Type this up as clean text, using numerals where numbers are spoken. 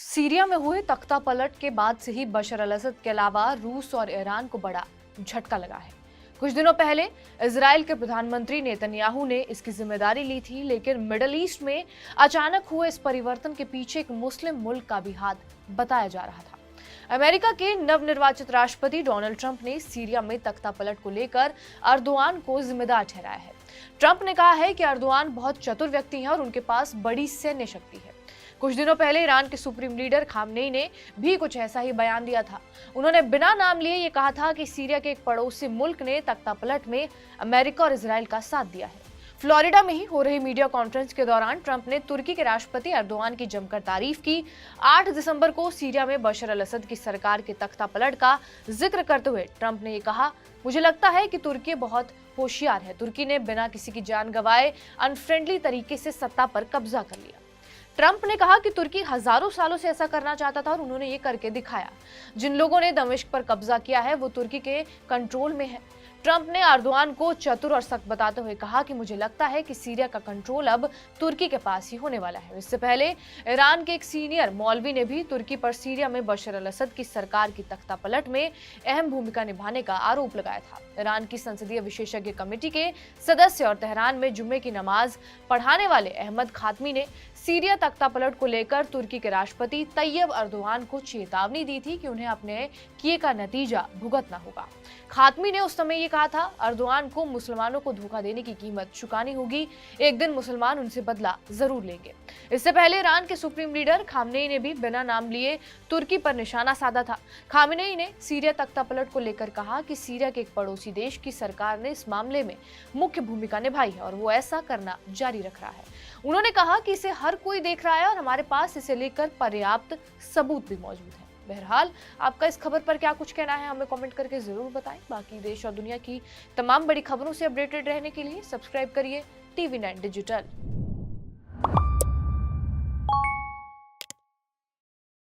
Syria में हुए तख्ता पलट के बाद से ही बशर अल असद के अलावा रूस और ईरान को बड़ा झटका लगा है। कुछ दिनों पहले इजराइल के प्रधानमंत्री नेतन्याहू ने इसकी जिम्मेदारी ली थी, लेकिन मिडल ईस्ट में अचानक हुए इस परिवर्तन के पीछे एक मुस्लिम मुल्क का भी हाथ बताया जा रहा था। अमेरिका के नवनिर्वाचित राष्ट्रपति डोनाल्ड ट्रंप ने सीरिया में तख्ता पलट को लेकर अर्दोआन को जिम्मेदार ठहराया है। ट्रंप ने कहा है कि अर्दोआन बहुत चतुर व्यक्ति हैं और उनके पास बड़ी सैन्य शक्ति है। कुछ दिनों पहले ईरान के सुप्रीम लीडर खामनेई ने भी कुछ ऐसा ही बयान दिया था। उन्होंने बिना नाम लिए ये कहा था कि सीरिया के एक पड़ोसी मुल्क ने तख्ता पलट में अमेरिका और इजराइल का साथ दिया है। फ्लोरिडा में ही हो रही मीडिया कॉन्फ्रेंस के दौरान ट्रंप ने तुर्की के राष्ट्रपति एर्दोआन की जमकर तारीफ की। 8 दिसंबर को सीरिया में बशर अल असद की सरकार के तख्ता पलट का जिक्र करते हुए ट्रंप ने ये कहा, मुझे लगता है कि तुर्की बहुत होशियार है। तुर्की ने बिना किसी की जान गंवाए अनफ्रेंडली तरीके से सत्ता पर कब्जा कर लिया। ट्रंप ने कहा कि तुर्की हजारों सालों से ऐसा करना चाहता था और उन्होंने ये करके दिखाया। जिन लोगों ने दमिश्क पर कब्जा किया है वो तुर्की के कंट्रोल में है। ट्रंप ने एर्दोआन को चतुर और सख्त बताते हुए कहा कि मुझे लगता है कि सीरिया का कंट्रोल अब तुर्की के पास ही होने वाला है। इससे पहले ईरान के एक सीनियर मौलवी ने भी तुर्की पर सीरिया में बशर अल असद की सरकार की तख्ता पलट में अहम भूमिका निभाने का आरोप लगाया था। ईरान की संसदीय विशेषज्ञ कमेटी के सदस्य और तेहरान में जुम्मे की नमाज पढ़ाने वाले अहमद खातमी ने सीरिया तख्ता पलट को लेकर तुर्की के राष्ट्रपति तैयब एर्दोआन को चेतावनी दी थी कि उन्हें अपने किए का नतीजा भुगतना होगा। खातमी ने उस समय ये कहा था, एर्दोआन को मुसलमानों को धोखा देने की कीमत चुकानी होगी। एक दिन मुसलमान उनसे बदला जरूर लेंगे। इससे पहले ईरान के सुप्रीम लीडर खामनेई ने भी बिना नाम लिए तुर्की पर निशाना साधा था। खामनेई ने सीरिया तख्ता पलट को लेकर कहा कि सीरिया के एक पड़ोसी देश की सरकार ने इस मामले में मुख्य भूमिका निभाई है और वो ऐसा करना जारी रख रहा है। उन्होंने कहा कि इसे हर कोई देख रहा है और हमारे पास इसे लेकर पर्याप्त सबूत भी मौजूद है। बहरहाल, आपका इस खबर पर क्या कुछ कहना है हमें कमेंट करके जरूर बताएं। बाकी देश और दुनिया की तमाम बड़ी खबरों से अपडेटेड रहने के लिए सब्सक्राइब करिए TV9 डिजिटल।